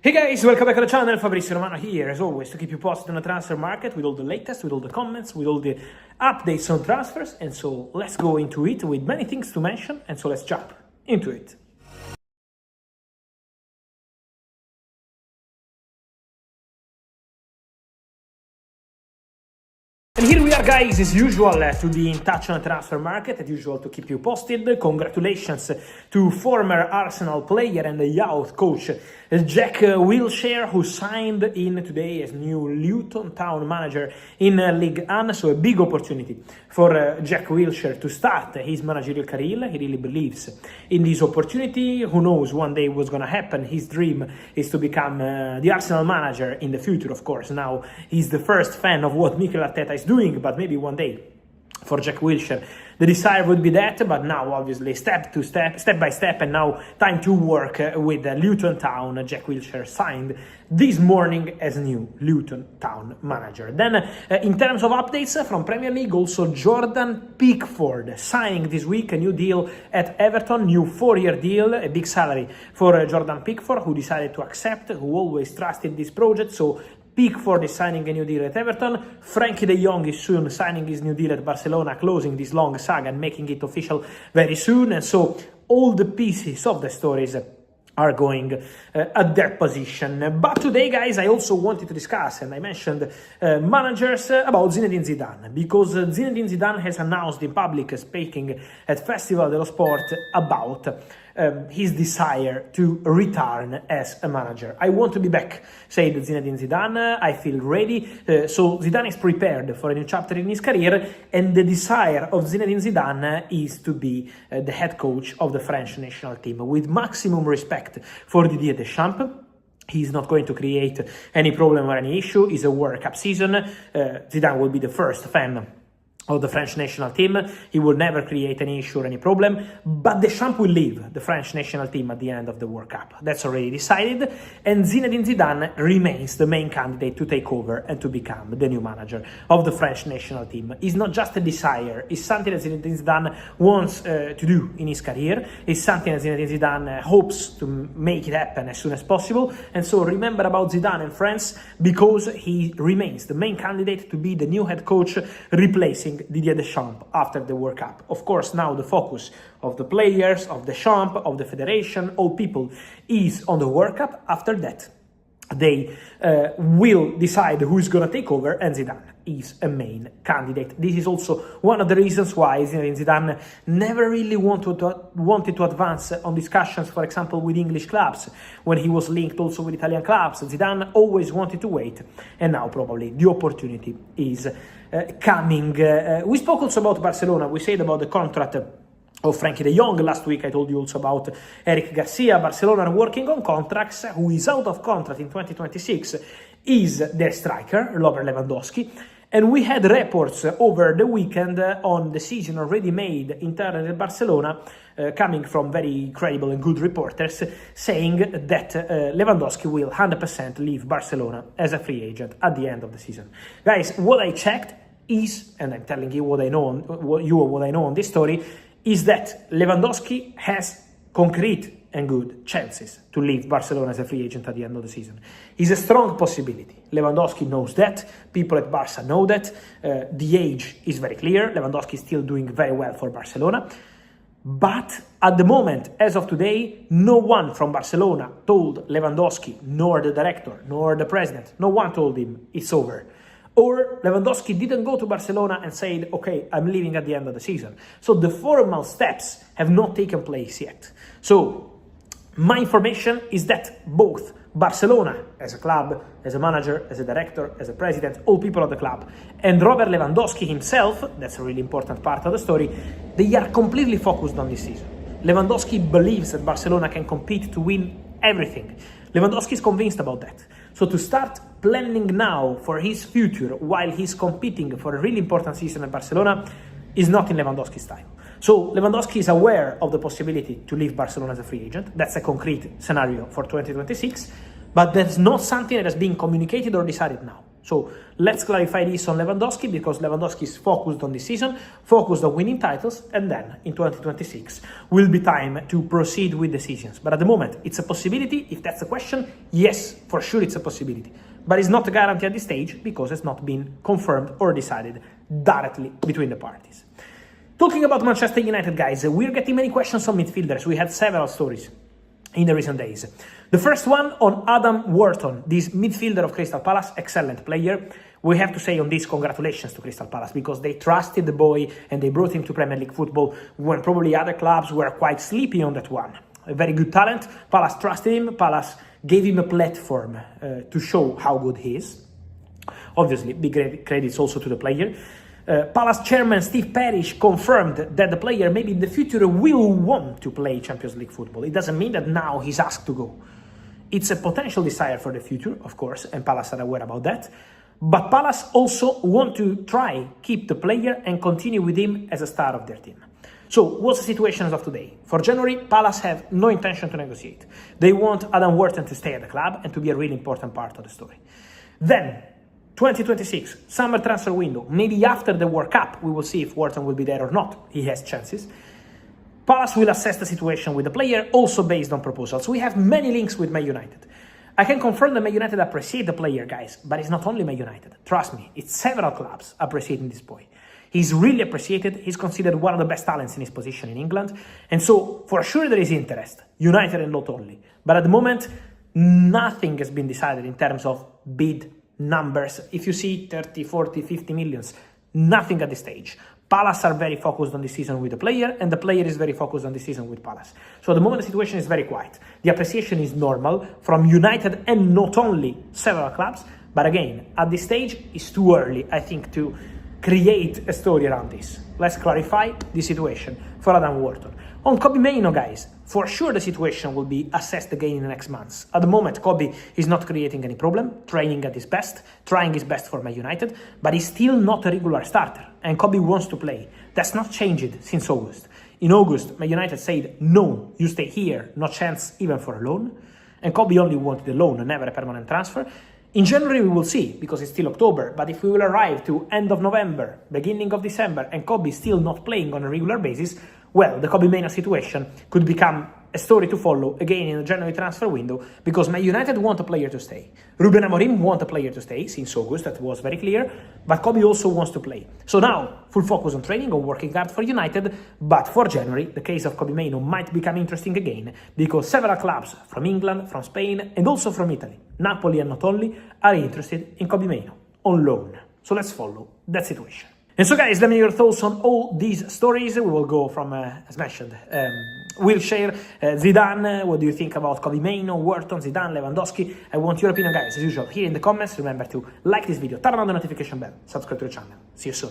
Hey guys, welcome back to the channel. Fabrizio Romano here, as always, to keep you posted on the transfer market with all the latest, with all the comments, with all the updates on transfers. And so let's go into it with many things to mention. And so let's jump into it. And here we are, guys, as usual, to be in touch on the transfer market, as usual, to keep you posted. Congratulations to former Arsenal player and youth coach Jack Wilshere, who signed in today as new Luton Town manager in League One. So a big opportunity for Jack Wilshere to start his managerial career. He really believes in this opportunity. Who knows, one day what's going to happen. His dream is to become the Arsenal manager in the future, of course. Now he's the first fan of what Mikel Arteta is doing, but maybe one day for Jack Wilshere the desire would be that. But now obviously step by step, and now time to work with Luton Town. Jack Wilshere signed this morning as new Luton Town manager. Then in terms of updates from Premier League, also Jordan Pickford signing this week a new deal at Everton, new 4-year deal, a big salary for Jordan Pickford, who decided to accept, who always trusted this project. So Pickford is signing a new deal at Everton. Frenkie de Jong is soon signing his new deal at Barcelona, closing this long saga and making it official very soon. And so all the pieces of the stories are going at their position. But today, guys, I also wanted to discuss, and I mentioned managers, about Zidane'S Zidane, because Zidane'S Zidane has announced in public, speaking at Festival dello Sport, about his desire to return as a manager. I want to be back, said Zidane'S Zidane. I feel ready. So Zidane is prepared for a new chapter in his career, and the desire of Zidane'S Zidane is to be the head coach of the French national team, with maximum respect for Didier Deschamps. He's not going to create any problem or any issue. It's a World Cup season. Zidane will be the first fan of the French national team. He will never create any issue or any problem, but Deschamps will leave the French national team at the end of the World Cup. That's already decided, and Zidane'S Zidane remains the main candidate to take over and to become the new manager of the French national team. It's not just a desire, it's something that Zidane'S Zidane wants to do in his career. It's something that Zidane'S Zidane hopes to make it happen as soon as possible. And so remember about Zidane and France, because he remains the main candidate to be the new head coach, replacing Didier Deschamps after the World Cup. Of course, now the focus of the players, of Deschamps, of the federation, all people, is on the World Cup. After that, they will decide who is going to take over, and Zidane is a main candidate. This is also one of the reasons why Zidane never really wanted to advance on discussions, for example, with English clubs, when he was linked also with Italian clubs. Zidane always wanted to wait, and now probably the opportunity is coming. We spoke also about Barcelona. We said about the contract of Frenkie de Jong. Last week I told you also about Eric Garcia. Barcelona are working on contracts. Who is out of contract in 2026 is their striker, Robert Lewandowski. And we had reports over the weekend on the decision already made internally at Barcelona, coming from very credible and good reporters, saying that Lewandowski will 100% leave Barcelona as a free agent at the end of the season. Guys, what I checked is, and I'm telling you what I know on this story, is that Lewandowski has concrete and good chances to leave Barcelona as a free agent at the end of the season. It's a strong possibility. Lewandowski knows that. People at Barca know that. The age is very clear. Lewandowski is still doing very well for Barcelona. But at the moment, as of today, no one from Barcelona told Lewandowski, nor the director, nor the president, no one told him it's over. Or Lewandowski didn't go to Barcelona and said, okay, I'm leaving at the end of the season. So the formal steps have not taken place yet. So my information is that both Barcelona, as a club, as a manager, as a director, as a president, all people of the club, and Robert Lewandowski himself, that's a really important part of the story, they are completely focused on this season. Lewandowski believes that Barcelona can compete to win everything. Lewandowski is convinced about that. So to start planning now for his future while he's competing for a really important season at Barcelona is not in Lewandowski's style. So Lewandowski is aware of the possibility to leave Barcelona as a free agent. That's a concrete scenario for 2026, but that's not something that has been communicated or decided now. So let's clarify this on Lewandowski, because Lewandowski is focused on this season, focused on winning titles, and then in 2026 will be time to proceed with decisions. But at the moment, it's a possibility. If that's the question, yes, for sure it's a possibility. But it's not a guarantee at this stage because it's not been confirmed or decided directly between the parties. Talking about Manchester United, guys, we're getting many questions on midfielders. We had several stories in the recent days. The first one on Adam Wharton, this midfielder of Crystal Palace, excellent player. We have to say on this, congratulations to Crystal Palace, because they trusted the boy and they brought him to Premier League football when probably other clubs were quite sleepy on that one. A very good talent. Palace trusted him. Palace gave him a platform to show how good he is. Obviously, big credits also to the player. Palace chairman Steve Parish confirmed that the player maybe in the future will want to play Champions League football. It doesn't mean that now he's asked to go. It's a potential desire for the future, of course, and Palace are aware about that. But Palace also want to try keep the player and continue with him as a star of their team. So what's the situation as of today? For January, Palace have no intention to negotiate. They want Adam Wharton to stay at the club and to be a really important part of the story. Then, 2026, summer transfer window. Maybe after the World Cup, we will see if Wharton will be there or not. He has chances. Palace will assess the situation with the player, also based on proposals. We have many links with Man United. I can confirm that Man United appreciate the player, guys, but it's not only Man United. Trust me, it's several clubs appreciating this boy. He's really appreciated. He's considered one of the best talents in his position in England. And so, for sure, there is interest. United and not only. But at the moment, nothing has been decided in terms of bid numbers. If you see 30, 40, 50 millions, nothing at this stage. Palace are very focused on this season with the player, and the player is very focused on this season with Palace. So at the moment, the situation is very quiet. The appreciation is normal from United and not only several clubs. But again, at this stage, it's too early, I think, to create a story around this. Let's clarify the situation for Adam Wharton. On Kobbie Mainoo, guys, for sure the situation will be assessed again in the next months. At the moment, Kobbie is not creating any problem, training at his best, trying his best for Man United, but he's still not a regular starter, and Kobbie wants to play. That's not changed since August. In August, Man United said, no, you stay here, no chance even for a loan, and Kobbie only wanted a loan, never a permanent transfer. In January, we will see, because it's still October, but if we will arrive to end of November, beginning of December, and Kobbie still not playing on a regular basis, well, the Kobbie Mainoo situation could become a story to follow again in the January transfer window, because Man United want a player to stay. Ruben Amorim want a player to stay since August, that was very clear, but Kobbie also wants to play. So now, full focus on training, on working hard for United, but for January, the case of Kobbie Mainoo might become interesting again, because several clubs from England, from Spain, and also from Italy, Napoli and not only, are interested in Kobbie Mainoo on loan. So let's follow that situation. And so, guys, let me know your thoughts on all these stories. We will go from, as mentioned, Wilshere, Zidane. What do you think about Kobbie Mainoo, Wharton, Zidane, Lewandowski? I want your opinion, guys, as usual, here in the comments. Remember to like this video, turn on the notification bell, subscribe to the channel. See you soon.